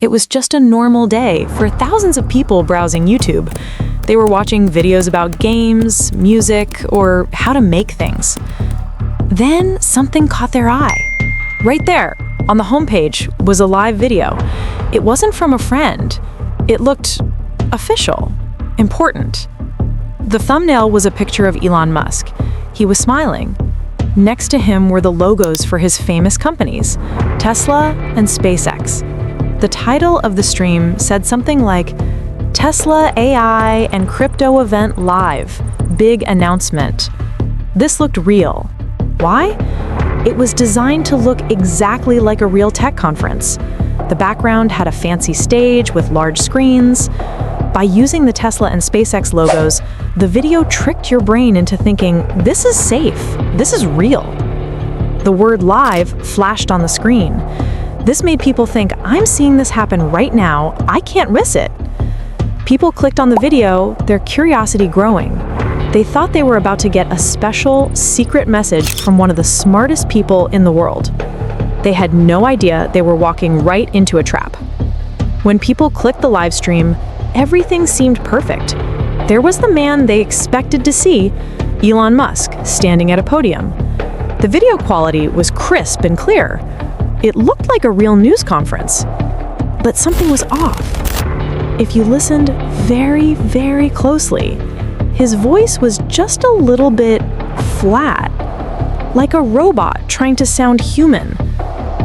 It was just a normal day for thousands of people browsing YouTube. They were watching videos about games, music, or how to make things. Then something caught their eye. Right there, on the homepage, was a live video. It wasn't from a friend. It looked official, important. The thumbnail was a picture of Elon Musk. He was smiling. Next to him were the logos for his famous companies, Tesla and SpaceX. The title of the stream said something like, "Tesla AI and Crypto Event Live, Big Announcement." This looked real. Why? It was designed to look exactly like a real tech conference. The background had a fancy stage with large screens. By using the Tesla and SpaceX logos, the video tricked your brain into thinking, this is safe, this is real. The word live flashed on the screen. This made people think, I'm seeing this happen right now, I can't miss it. People clicked on the video, their curiosity growing. They thought they were about to get a special, secret message from one of the smartest people in the world. They had no idea they were walking right into a trap. When people clicked the live stream, everything seemed perfect. There was the man they expected to see, Elon Musk, standing at a podium. The video quality was crisp and clear. It looked like a real news conference. But something was off. If you listened very, very closely, his voice was just a little bit flat, like a robot trying to sound human.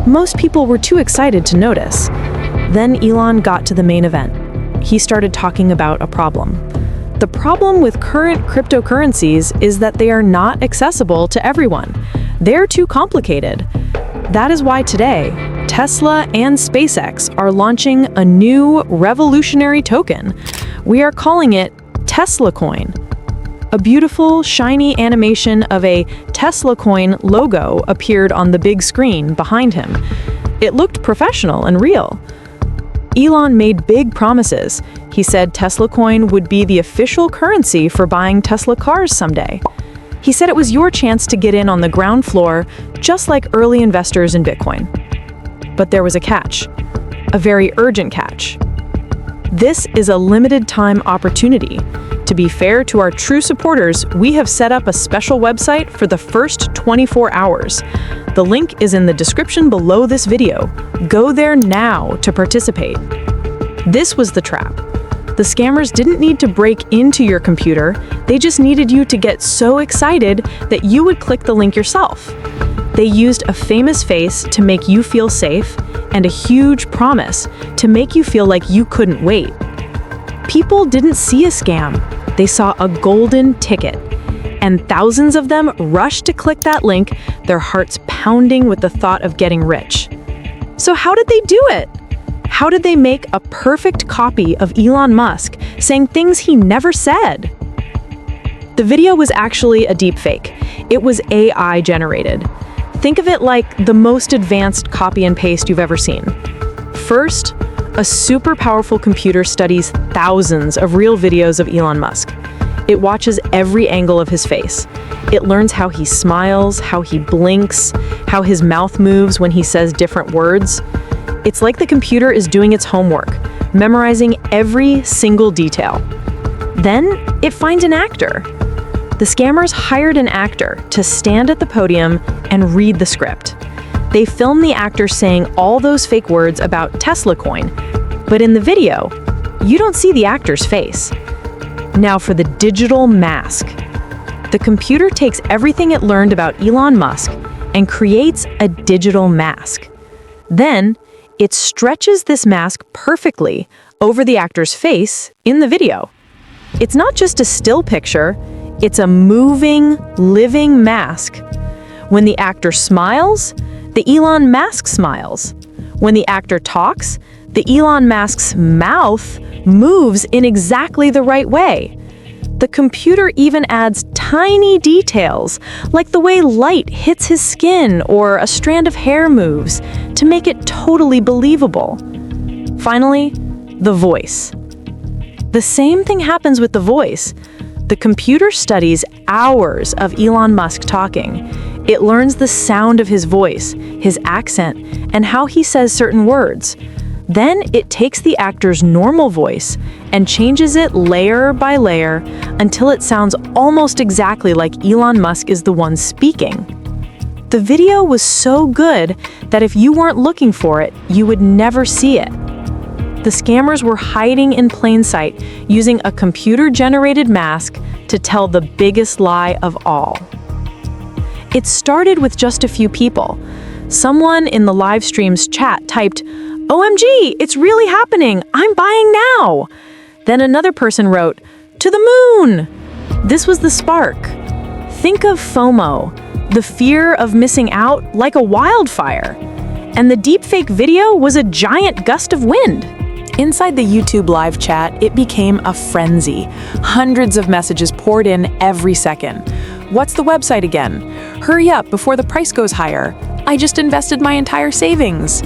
Most people were too excited to notice. Then Elon got to the main event. He started talking about a problem. The problem with current cryptocurrencies is that they are not accessible to everyone. They're too complicated. That is why today, Tesla and SpaceX are launching a new revolutionary token. We are calling it Tesla Coin. A beautiful, shiny animation of a Tesla Coin logo appeared on the big screen behind him. It looked professional and real. Elon made big promises. He said Tesla Coin would be the official currency for buying Tesla cars someday. He said it was your chance to get in on the ground floor, just like early investors in Bitcoin. But there was a catch, a very urgent catch. This is a limited time opportunity. To be fair to our true supporters, we have set up a special website for the first 24 hours. The link is in the description below this video. Go there now to participate. This was the trap. The scammers didn't need to break into your computer, they just needed you to get so excited that you would click the link yourself. They used a famous face to make you feel safe and a huge promise to make you feel like you couldn't wait. People didn't see a scam, they saw a golden ticket. And thousands of them rushed to click that link, their hearts pounding with the thought of getting rich. So how did they do it? How did they make a perfect copy of Elon Musk saying things he never said? The video was actually a deepfake. It was AI generated. Think of it like the most advanced copy and paste you've ever seen. First, a super powerful computer studies thousands of real videos of Elon Musk. It watches every angle of his face. It learns how he smiles, how he blinks, how his mouth moves when he says different words. It's like the computer is doing its homework, memorizing every single detail. Then it finds an actor. The scammers hired an actor to stand at the podium and read the script. They filmed the actor saying all those fake words about Tesla Coin, but in the video, you don't see the actor's face. Now for the digital mask. The computer takes everything it learned about Elon Musk and creates a digital mask. Then, it stretches this mask perfectly over the actor's face in the video. It's not just a still picture, it's a moving, living mask. When the actor smiles, the Elon Musk smiles. When the actor talks, the Elon Musk's mouth moves in exactly the right way. The computer even adds tiny details, like the way light hits his skin or a strand of hair moves, to make it totally believable. Finally, the voice. The same thing happens with the voice. The computer studies hours of Elon Musk talking. It learns the sound of his voice, his accent, and how he says certain words. Then it takes the actor's normal voice and changes it layer by layer until it sounds almost exactly like Elon Musk is the one speaking. The video was so good that if you weren't looking for it, you would never see it. The scammers were hiding in plain sight using a computer-generated mask to tell the biggest lie of all. It started with just a few people. Someone in the Livestream's chat typed, "OMG, it's really happening! I'm buying now!" Then another person wrote, "To the moon!" This was the spark. Think of FOMO, the fear of missing out, like a wildfire. And the deepfake video was a giant gust of wind. Inside the YouTube live chat, it became a frenzy. Hundreds of messages poured in every second. "What's the website again? Hurry up before the price goes higher. I just invested my entire savings."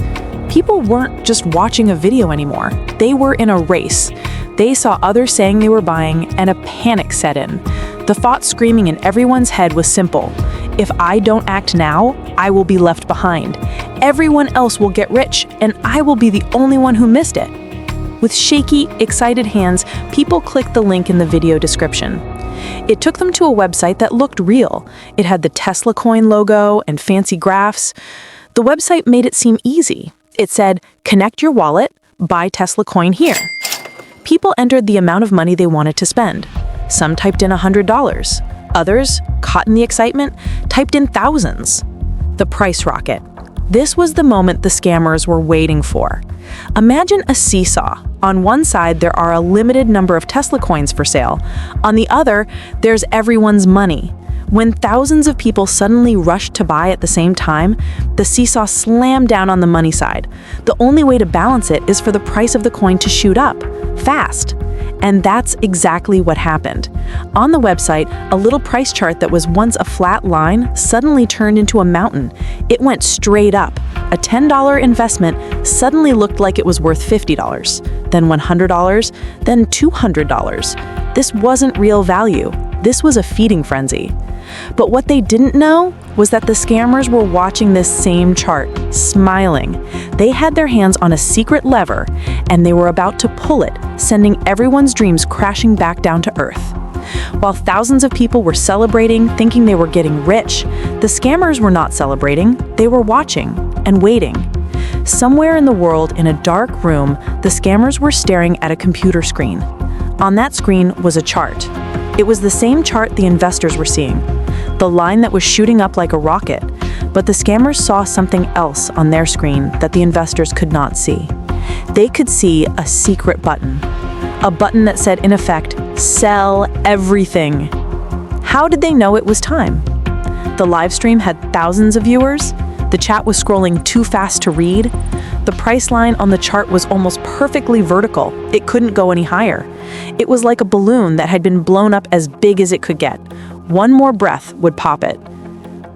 People weren't just watching a video anymore. They were in a race. They saw others saying they were buying, and a panic set in. The thought screaming in everyone's head was simple. If I don't act now, I will be left behind. Everyone else will get rich, and I will be the only one who missed it. With shaky, excited hands, people clicked the link in the video description. It took them to a website that looked real. It had the Tesla coin logo and fancy graphs. The website made it seem easy. It said, "Connect your wallet, buy Tesla coin here." People entered the amount of money they wanted to spend. Some typed in $100. Others, caught in the excitement, typed in thousands. The price rocket. This was the moment the scammers were waiting for. Imagine a seesaw. On one side, there are a limited number of Tesla coins for sale. On the other, there's everyone's money. When thousands of people suddenly rushed to buy at the same time, the seesaw slammed down on the money side. The only way to balance it is for the price of the coin to shoot up, fast. And that's exactly what happened. On the website, a little price chart that was once a flat line suddenly turned into a mountain. It went straight up. A $10 investment suddenly looked like it was worth $50, then $100, then $200. This wasn't real value. This was a feeding frenzy. But what they didn't know was that the scammers were watching this same chart, smiling. They had their hands on a secret lever, and they were about to pull it, sending everyone's dreams crashing back down to earth. While thousands of people were celebrating, thinking they were getting rich, the scammers were not celebrating. They were watching and waiting. Somewhere in the world, in a dark room, the scammers were staring at a computer screen. On that screen was a chart. It was the same chart the investors were seeing, the line that was shooting up like a rocket, but the scammers saw something else on their screen that the investors could not see. They could see a secret button, a button that said, in effect, "Sell everything." How did they know it was time? The live stream had thousands of viewers. The chat was scrolling too fast to read. The price line on the chart was almost perfectly vertical. It couldn't go any higher. It was like a balloon that had been blown up as big as it could get. One more breath would pop it.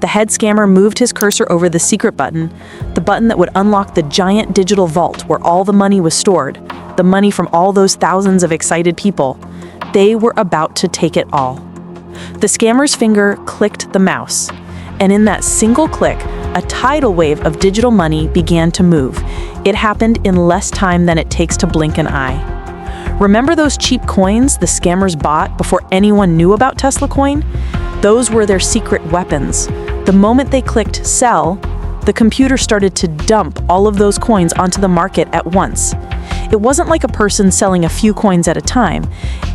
The head scammer moved his cursor over the secret button, the button that would unlock the giant digital vault where all the money was stored, the money from all those thousands of excited people. They were about to take it all. The scammer's finger clicked the mouse, and in that single click, a tidal wave of digital money began to move. It happened in less time than it takes to blink an eye. Remember those cheap coins the scammers bought before anyone knew about Tesla coin? Those were their secret weapons. The moment they clicked sell, the computer started to dump all of those coins onto the market at once. It wasn't like a person selling a few coins at a time.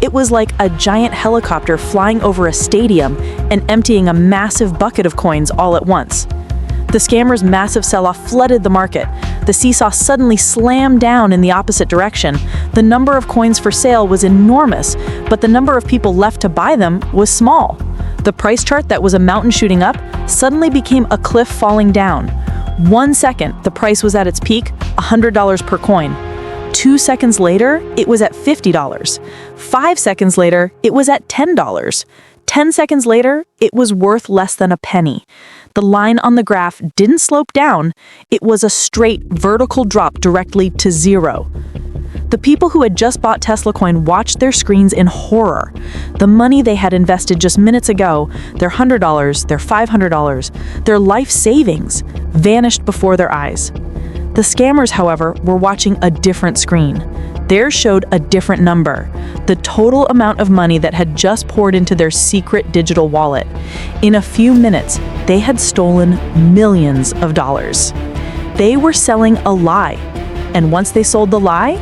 It was like a giant helicopter flying over a stadium and emptying a massive bucket of coins all at once. The scammers' massive sell-off flooded the market. The seesaw suddenly slammed down in the opposite direction. The number of coins for sale was enormous, but the number of people left to buy them was small. The price chart that was a mountain shooting up suddenly became a cliff falling down. 1 second, the price was at its peak, $100 per coin. 2 seconds later, it was at $50. 5 seconds later, it was at $10. 10 seconds later, it was worth less than a penny. The line on the graph didn't slope down. It was a straight vertical drop directly to zero. The people who had just bought Tesla coin watched their screens in horror. The money they had invested just minutes ago, their $100, their $500, their life savings, vanished before their eyes. The scammers, however, were watching a different screen. Theirs showed a different number, the total amount of money that had just poured into their secret digital wallet. In a few minutes, they had stolen millions of dollars. They were selling a lie, and once they sold the lie,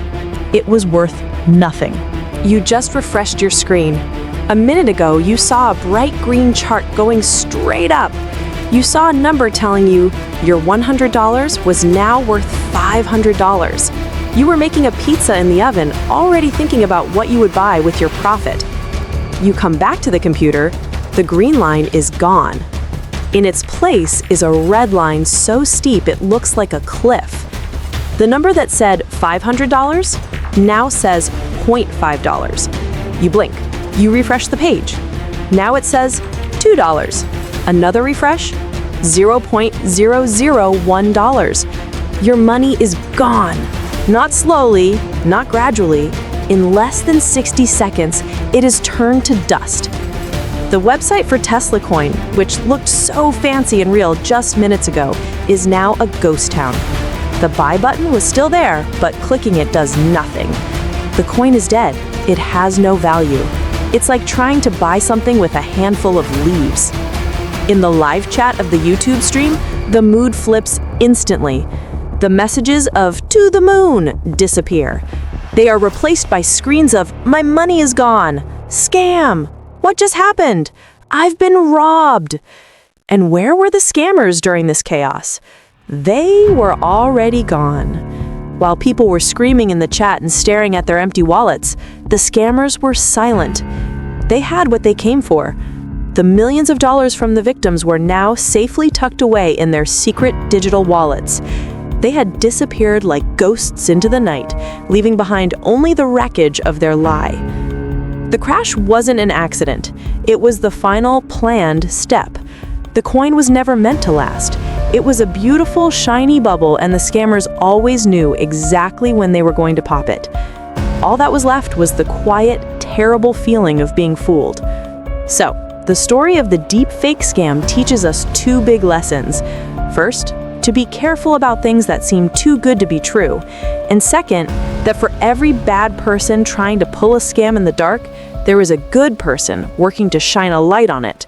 it was worth nothing. You just refreshed your screen. A minute ago, you saw a bright green chart going straight up. You saw a number telling you your $100 was now worth $500. You were making a pizza in the oven, already thinking about what you would buy with your profit. You come back to the computer, the green line is gone. In its place is a red line so steep it looks like a cliff. The number that said $500 now says $0.5. You blink. You refresh the page. Now it says $2. Another refresh, $0.001. Your money is gone. Not slowly, not gradually. In less than 60 seconds, it is turned to dust. The website for Tesla Coin, which looked so fancy and real just minutes ago, is now a ghost town. The buy button was still there, but clicking it does nothing. The coin is dead. It has no value. It's like trying to buy something with a handful of leaves. In the live chat of the YouTube stream, the mood flips instantly. The messages of "to the moon" disappear. They are replaced by screens of "my money is gone," "scam," "what just happened?" "I've been robbed." And where were the scammers during this chaos? They were already gone. While people were screaming in the chat and staring at their empty wallets, the scammers were silent. They had what they came for. The millions of dollars from the victims were now safely tucked away in their secret digital wallets. They had disappeared like ghosts into the night, leaving behind only the wreckage of their lie. The crash wasn't an accident. It was the final planned step. The coin was never meant to last. It was a beautiful, shiny bubble, and the scammers always knew exactly when they were going to pop it. All that was left was the quiet, terrible feeling of being fooled. So, the story of the deepfake scam teaches us two big lessons. First, to be careful about things that seem too good to be true. And second, that for every bad person trying to pull a scam in the dark, there is a good person working to shine a light on it.